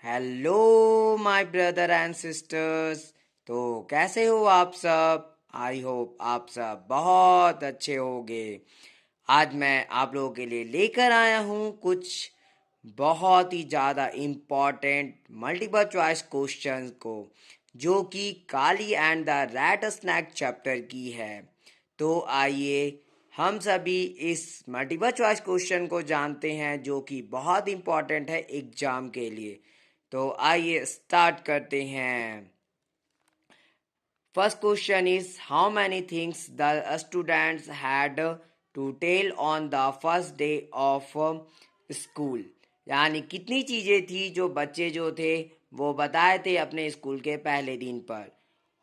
Hello my brother and sisters. तो कैसे हो आप सब? आई होप आप सब बहुत अच्छे होंगे। आज मैं आप लोगों के लिए लेकर आया हूँ कुछ बहुत ही ज़्यादा इम्पॉर्टेंट मल्टीपल चॉइस क्वेश्चंस को, जो कि Kali and the rat snake chapter की है। तो आइए हम सभी इस मल्टीपल चॉइस क्वेश्चन को जानते हैं, जो कि बहुत इम्पॉर्टेंट है एग्जाम के लिए। तो आइए स्टार्ट करते हैं। First question is how many things the students had to tell on the first day of school. यानी कितनी चीजें थी जो बच्चे जो थे वो बताए थे अपने स्कूल के पहले दिन पर।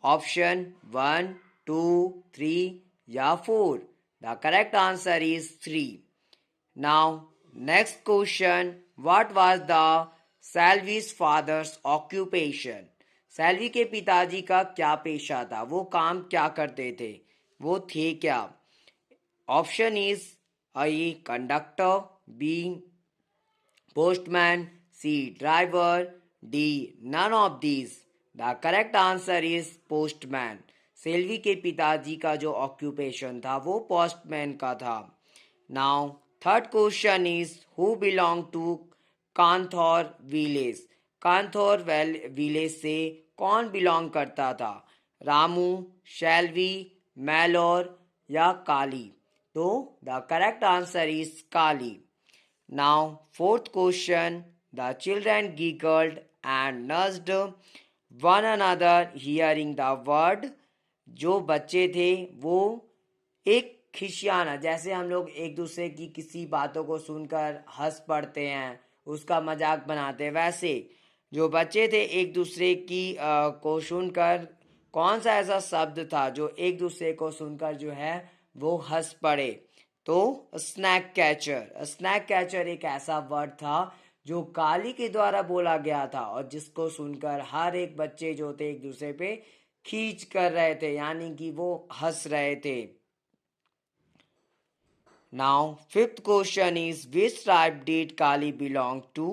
ऑप्शन 1, 2, 3 या 4। The correct answer is 3। Now, next question. What was the Salvi's father's occupation? सैल्वी के पिताजी का क्या पेशा था? वो काम क्या करते थे? वो थे क्या? Option is A conductor, B postman, C driver, D none of these. The correct answer is postman. Selvi के पिताजी का जो ऑक्यूपेशन था वो पोस्टमैन का था। Now third question is who belong to Kanthaur village. Kanthaur village से कौन बिलोंग करता था? रामू, शैलवी, मैलोर या काली? तो the correct answer is Kali. Now, fourth question. The children giggled and nudged one another hearing the word. जो बच्चे थे वो एक खिसियाना, जैसे हम लोग एक दूसरे की किसी बातों को सुनकर हंस पड़ते हैं, उसका मजाक बनाते हैं, वैसे जो बच्चे थे एक दूसरे की को सुनकर कौन सा ऐसा शब्द था जो एक दूसरे को सुनकर जो है वो हंस पड़े? तो स्नैक कैचर। स्नैक कैचर एक ऐसा वर्ड था जो काली के द्वारा बोला गया था और जिसको सुनकर हर एक बच्चे जो थे एक दूसरे पे खींच कर रहे थे, यानी कि वो हंस रहे थे। Now fifth question is which tribe did Kali belong to.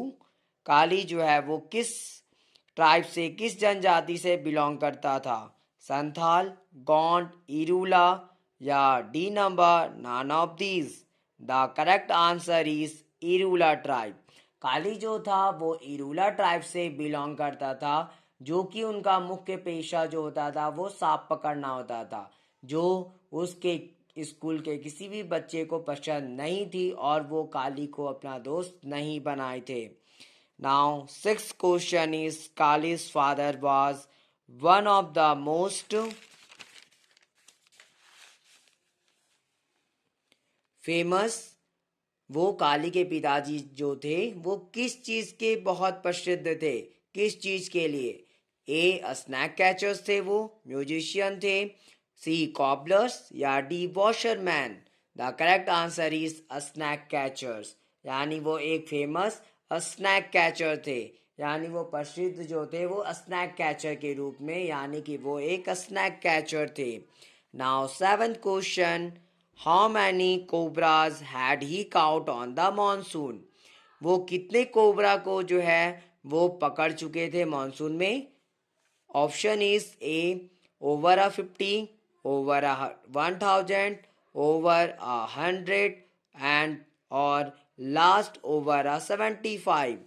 Kali जो है वो किस ट्राइब से, किस जनजाति से बिलोंग करता था? संथाल, गोंड, इरूला या D number none of these. The correct answer is Irula tribe. Kali जो था वो इरूला ट्राइब से बिलोंग करता था, जो कि उनका मुख्य पेशा जो होता था वो सांप पकड़ना होता था, जो उसके स्कूल के किसी भी बच्चे को पसंद नहीं थी और वो काली को अपना दोस्त नहीं बनाए थे। Now sixth question is Kali's father was one of the most famous. वो काली के पिताजी जो थे वो किस चीज के बहुत प्रसिद्ध थे? किस चीज के लिए? ए स्नैक कैचर्स थे, वो म्यूजिशियन थे, सी कॉबलर्स या D washerman. The correct answer is snake catchers. यानी वो एक फेमस स्नैक कैचर थे, यानी वो प्रसिद्ध जो थे वो स्नैक कैचर के रूप में, यानी कि वो एक स्नैक कैचर थे। Now seventh question, how many cobras had he cout on the monsoon. वो कितने कोबरा को जो है वो पकड़ चुके थे मॉनसून में? Option is A over 50, over 1000, over 100 and और last over 75।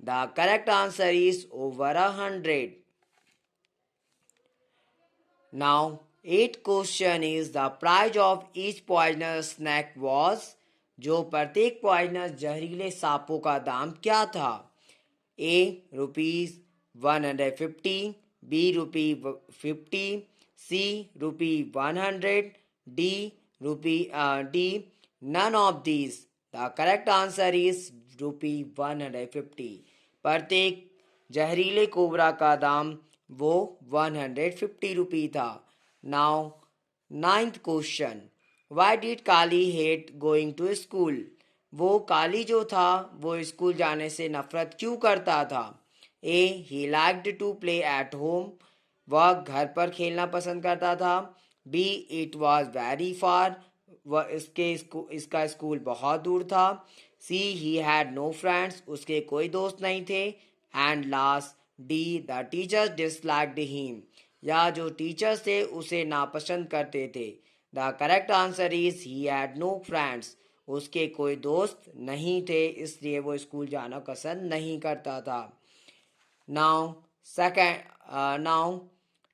The correct answer is over 100। Now at question is the prize of each poisonous snake was. जो प्रत्येक पॉइजनस जहरीले सांपों का दाम क्या था? A rupees 150, B rupee 50, C rupee 100, D none of these. The correct answer is रुपी 150। प्रत्येक जहरीले कोबरा का दाम वो 150 रुपी था। Now ninth question, why did Kali hate going to school. वो काली जो था वो स्कूल जाने से नफरत क्यों करता था? ए he liked to play at home, वह घर पर खेलना पसंद करता था। B it was very far, वह इसका स्कूल बहुत दूर था। सी ही हैड नो फ्रेंड्स, उसके कोई दोस्त नहीं थे। And last D the teachers disliked him, या जो टीचर्स थे उसे नापसंद करते थे। The correct answer is he had no friends, उसके कोई दोस्त नहीं थे, इसलिए वो स्कूल जाना पसंद नहीं करता था। Now, now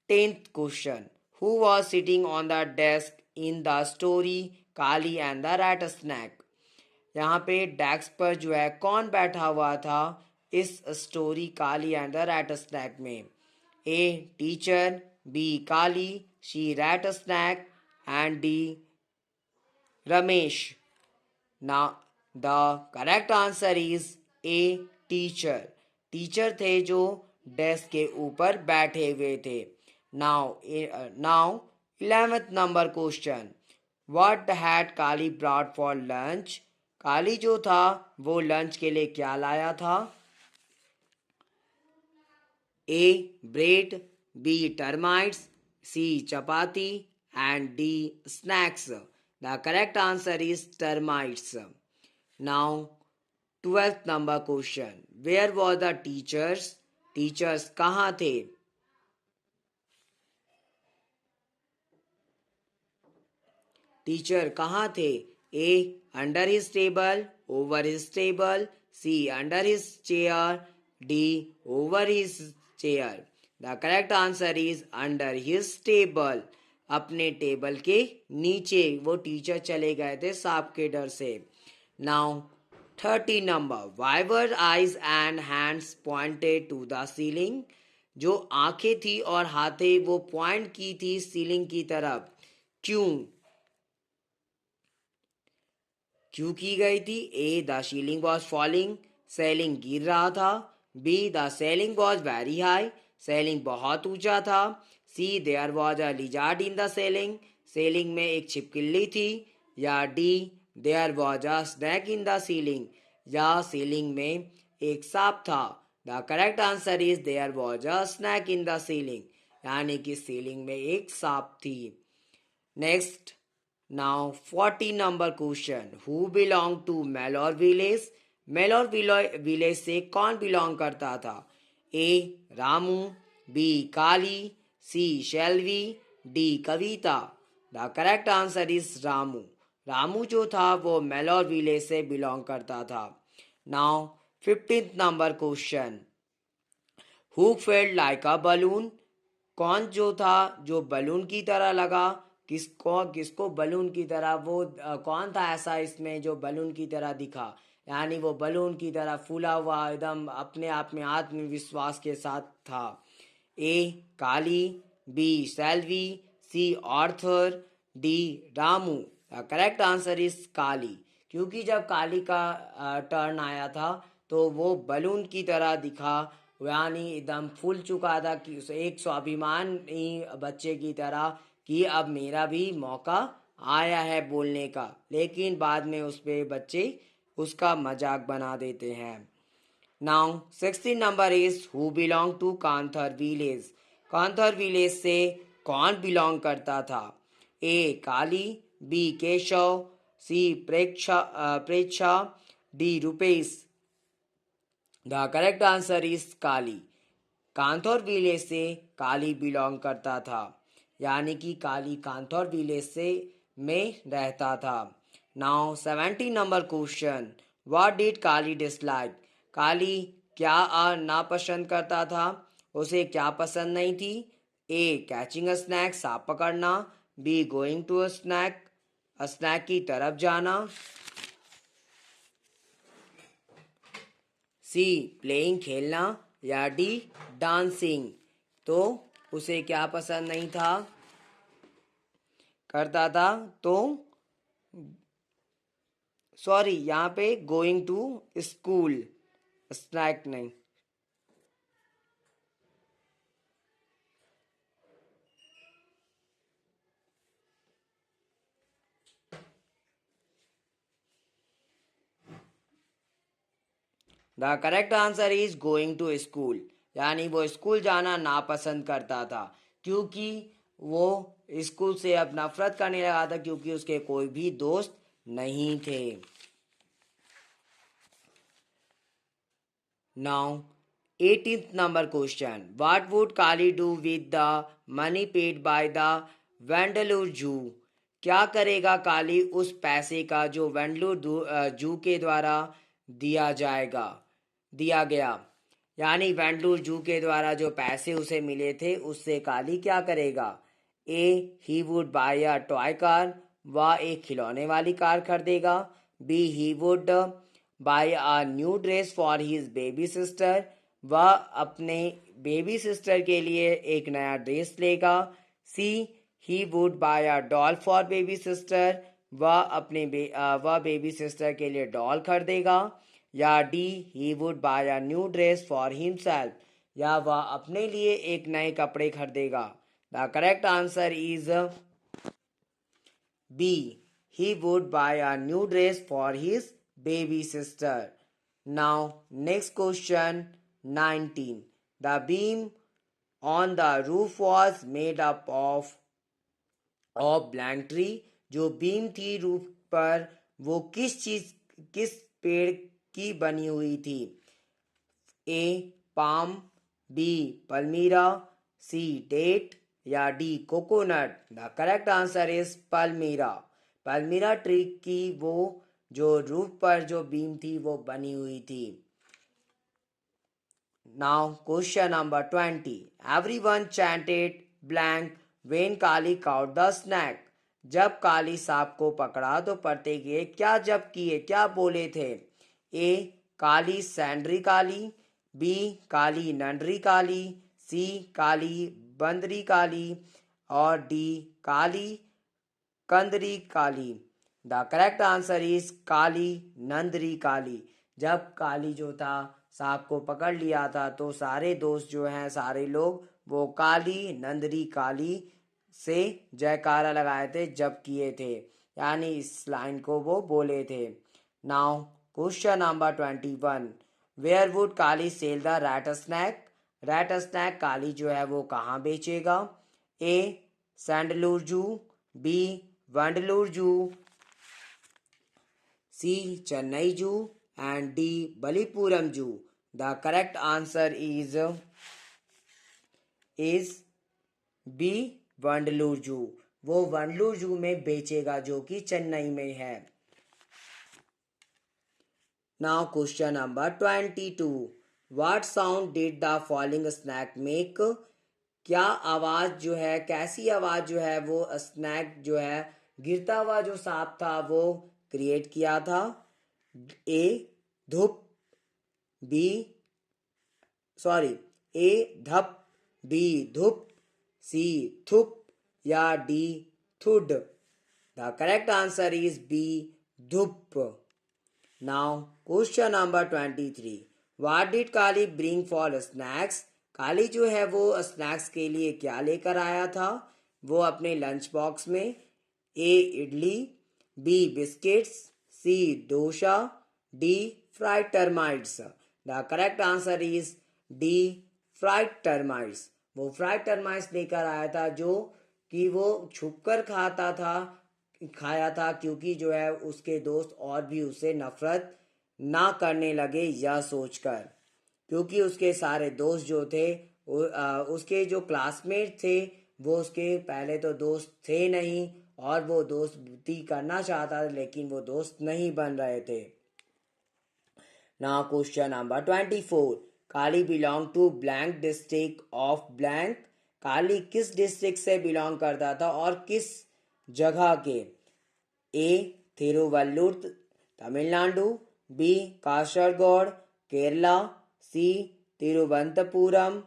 10th question. Who was sitting on the desk in the story Kali and the rat snack? यहाँ पे डेस्क पर जो है कौन बैठा हुआ था इस story Kali and the rat snack में? ए teacher, B Kali, C rat snake and D Ramesh. Now the correct answer is A teacher. Teacher थे जो डेस्क के ऊपर बैठे हुए थे। Now 11th number question. What had Kali brought for lunch? काली जो था वो लंच के लिए क्या लाया था? ए bread, B termites, C chapati and D snacks. The correct answer is termites. Now 12th number question. Where was the teachers? Teachers कहाँ थे? टीचर कहाँ थे? A under his table, over his table, C under his chair, D over his chair. The correct answer is under his table. अपने table के नीचे वो teacher चले गए थे सांप के डर से। Now 30 number. Why were eyes and hands pointed to the ceiling? जो आंखें थी और हाथें वो पॉइंट की थी सीलिंग की तरफ, क्यों? क्यों की गई थी? ए the ceiling was falling, selling गिर रहा था। Be the selling was very high, selling बहुत ऊंचा था। सी there was a lizard in the selling, selling में एक छिपकली थी। या D there was a snack in the ceiling, या सीलिंग में एक सांप था। The correct answer is there was a snack in the ceiling, यानी कि सीलिंग में एक सांप थी। Next, now 40 number question. Who belong to मेलोर village? मेलोर village से कौन बिलोंग करता था? ए Ramu, B Kali, C शेल्वी, D Kavita. The correct answer is Ramu. Ramu जो था वो मेलोर विलेज से बिलोंग करता था। Now 15th number question. Who felt like a balloon? कौन जो था जो बलून की तरह लगा? किसको बलून की तरह वो कौन था ऐसा इसमें जो बलून की तरह दिखा, यानी वो बलून की तरह फूला हुआ एकदम अपने आप में आत्मविश्वास के साथ था? ए काली, B Selvi, C Arthur, D Ramu. Correct answer is काली, क्योंकि जब काली का टर्न आया था तो वो बलून की तरह दिखा, यानी एकदम फूल चुका था कि एक स्वाभिमान ही बच्चे की तरह कि अब मेरा भी मौका आया है बोलने का, लेकिन बाद में उस पे बच्चे उसका मजाक बना देते हैं। Now 16 number is who belong to कांथर village? कांथर village से कौन बिलोंग करता था? ए काली, B Keshav, C Preksha, D Rupesh. The correct answer is Kali. कांथौर village से काली बिलोंग करता था, यानी कि काली कांथौर विलेज से में रहता था। Now 70 number question. What did Kali dislike? काली क्या नापसंद करता था? उसे क्या पसंद नहीं थी? ए कैचिंग अ स्नैक, सांप पकड़ना, B going to a snake की तरफ जाना, सी प्लेइंग खेलना, या डी डांसिंग। तो उसे क्या पसंद नहीं था करता था? तो सॉरी, यहाँ पे गोइंग टू स्कूल, स्नैक नहीं। The correct answer is going to school, यानी वो स्कूल जाना नापसंद करता था, क्योंकि वो स्कूल से अब नफरत करने लगा था, क्योंकि उसके कोई भी दोस्त नहीं थे। Now 18th number question. What would Kali do with the money paid by the Vandalur Jew? क्या करेगा काली उस पैसे का जो वेंडलूर जू के द्वारा दिया गया। यानी वेंडलूर जू के द्वारा जो पैसे उसे मिले थे उससे काली क्या करेगा। ए he would buy a toy car, वह एक खिलौने वाली कार खरीदेगा। B he would buy a new dress for his baby sister, वह अपने बेबी सिस्टर के लिए एक नया ड्रेस लेगा। सी he would buy a doll for baby sister, वह बेबी सिस्टर के लिए डॉल खरीदेगा। या D he would buy a new dress for himself, या वह अपने लिए एक नए कपड़े खरीदेगा। The correct answer is B he would buy a new dress for his baby sister. Now, next question 19. The beam on the roof was made up of blank tree. जो beam थी रूफ पर वो किस पेड़ की बनी हुई थी। ए पाम, बी पल्मीरा, सी डेट या D coconut. The correct answer is पल्मीरा। पल्मीरा tree की वो जो रूफ पर जो बीम थी वो बनी हुई थी। Now question number 20. Everyone chanted blank when Kali cout the snake. जब काली सांप को पकड़ा तो पढ़ते गए क्या बोले थे। ए काली सैंडरी काली, बी काली नंडरी काली, सी काली बंदरी काली और D Kali कंदरी Kali. The correct answer is काली नंदरी काली। जब काली जो था सांप को पकड़ लिया था तो सारे दोस्त जो हैं सारे लोग वो काली नंदरी काली से जयकारा लगाए थे जब किए थे, यानी इस लाइन को वो बोले थे। Now question number 21. Where would Kali cell the rat snack. Rat snack काली जो है वो कहाँ बेचेगा। ए सैंडलूर जू, बी वंडलूर जू, सी चेन्नई जू and D Balipuram Zoo. The correct answer is B वंडलूर जू। वो वंडलूर जू में बेचेगा जो कि चेन्नई में है। Now question number 22. What sound did the falling snake make? क्या आवाज जो है कैसी आवाज जो है वो स्नैक जो है गिरता हुआ जो सांप था वो क्रिएट किया था। ए धूप, बी ए धप, बी धूप, सी थुप या D थुड। The correct answer is B धूप। Now question number 23. What did Kali bring for snacks. काली जो है वो स्नैक्स के लिए क्या लेकर आया था। वो अपने लंच बॉक्स में ए idli, B biscuits, C dosa, D fried termites. The correct answer is D fried termites. वो फ्राइड टर्माइट्स लेकर आया था जो कि वो छुपकर खाया था क्योंकि जो है उसके दोस्त और भी उससे नफरत ना करने लगे यह सोचकर, क्योंकि उसके सारे दोस्त जो थे उसके जो क्लासमेट थे वो उसके पहले तो दोस्त थे नहीं और वो दोस्ती करना चाहता था लेकिन वो दोस्त नहीं बन रहे थे। Now question number 24. Kali belong to blank district of blank. काली किस डिस्ट्रिक्ट से बिलोंग करता था और किस जगह के। ए थिरुवल्लुर Tamil Nadu, B Kasaragod Kerala, C Thiruvananthapuram,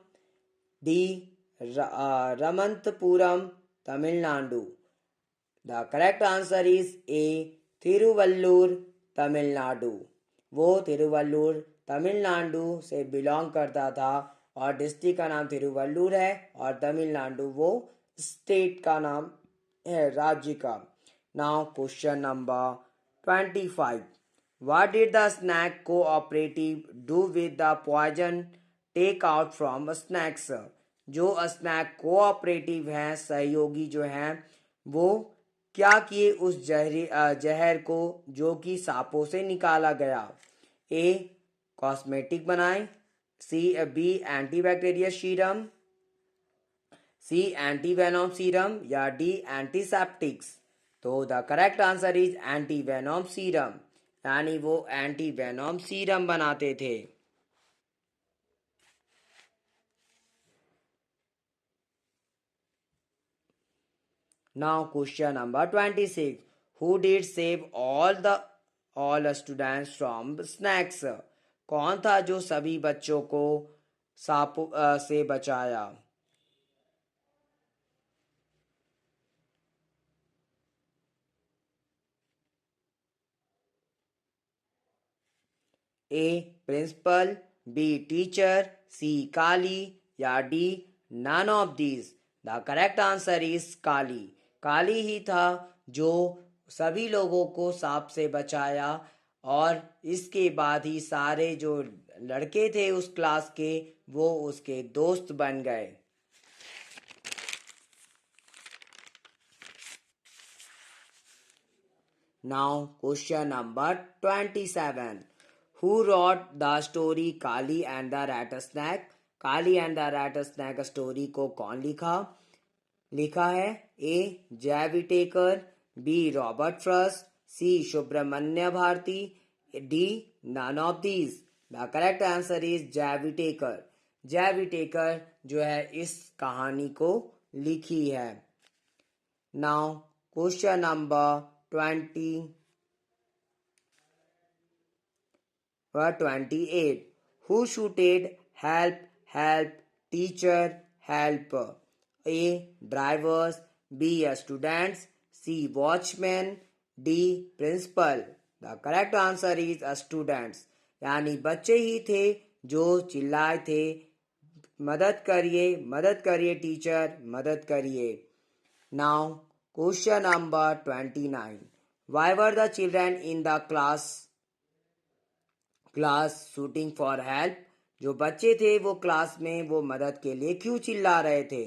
D रमंतपुरम Tamil Nadu. The correct answer is a थिरुवल्लुर Tamil Nadu. वो तिरुवल्लुर तमिलनाडु से बिलोंग करता था और डिस्ट्रिक्ट का नाम तिरुवल्लुर है और तमिलनाडु वो स्टेट का नाम है, राज्य का। Now question number 25. What did the snack cooperative do with the poison take out from snacks? जो स्नैक कोऑपरेटिव हैं सहयोगी जो हैं वो क्या किए उस जहर को जो कि सांपों से निकाला गया। ए कॉस्मेटिक बनाए, बी एंटीबैक्टीरियल सीरम, सी एंटीवेनॉम सीरम या डी एंटीसेप्टिक्स। तो the correct answer is एंटीवेनॉम serum, यानी वो एंटीवेनॉम सीरम बनाते थे। Now question number 26. Who did save all students from snacks? कौन था जो सभी बच्चों को सांपों से बचाया? ए प्रिंसिपल, बी टीचर, सी काली या D none of these. The correct answer is काली। काली ही था जो सभी लोगों को सांप से बचाया, और इसके बाद ही सारे जो लड़के थे उस क्लास के वो उसके दोस्त बन गए। Now question number 27. Who wrote the story Kali and the Rattlesnake? Kali and the Rattlesnake story को कौन लिखा है? A Jai Whitaker, B Robert Frost, C Subramania Bharati, D none of these. The correct answer is Jai Whitaker. Jai Whitaker जो है इस कहानी को लिखी है। Now question number 28. Who shouted help, help, teacher, help? A. Drivers, B. Students, C. Watchmen, D. Principal. The correct answer is students. यानी बच्चे ही थे जो चिल्लाए थे, मदद करिए टीचर, मदद करिए। Now question number 29. Why were the children in the class shooting for help? जो बच्चे थे वो क्लास में वो मदद के लिए क्यों चिल्ला रहे थे?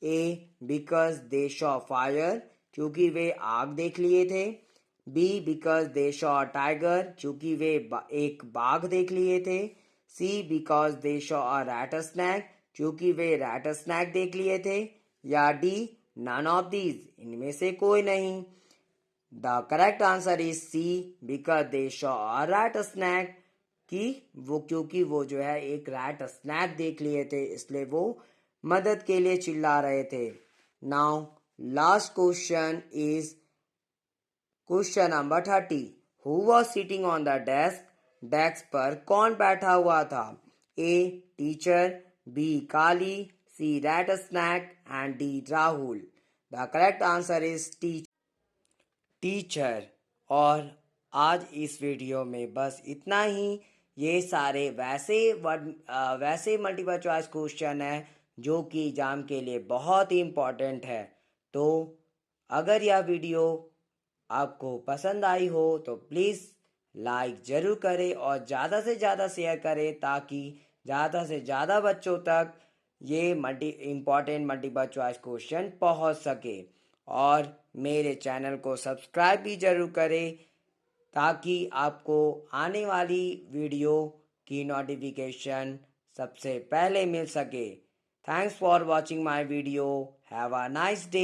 ए बिकॉज दे शॉ फायर, क्योंकि वे आग देख लिए थे। B because they Shaw tiger, क्योंकि वे एक बाघ देख लिए थे। सी because they saw a rat snake, क्योंकि वे रैट स्नैक देख लिए थे। या डी नन ऑफ दीज, इनमें से कोई नहीं। The correct answer is C because they saw a rat snake, क्योंकि वो जो है एक रैट स्नैक देख लिए थे, इसलिए वो मदद के लिए चिल्ला रहे थे। Now last question is question number 30. Who was sitting on the desk? Desk पर कौन बैठा हुआ था? A teacher, B Kali, C rat snake and D Rahul. The correct answer is teacher. और आज इस वीडियो में बस इतना ही। ये सारे वैसे मल्टीपल चॉइस क्वेश्चन है जो कि एग्जाम के लिए बहुत ही इम्पोर्टेंट है। तो अगर यह वीडियो आपको पसंद आई हो तो प्लीज़ लाइक ज़रूर करें और ज़्यादा से ज़्यादा शेयर करें, ताकि ज़्यादा से ज़्यादा बच्चों तक ये इम्पॉर्टेंट मल्टीपल चॉइस क्वेश्चन पहुंच सके। और मेरे चैनल को सब्सक्राइब भी ज़रूर करें, ताकि आपको आने वाली वीडियो की नोटिफिकेशन सबसे पहले मिल सके। Thanks for watching my video. Have a nice day.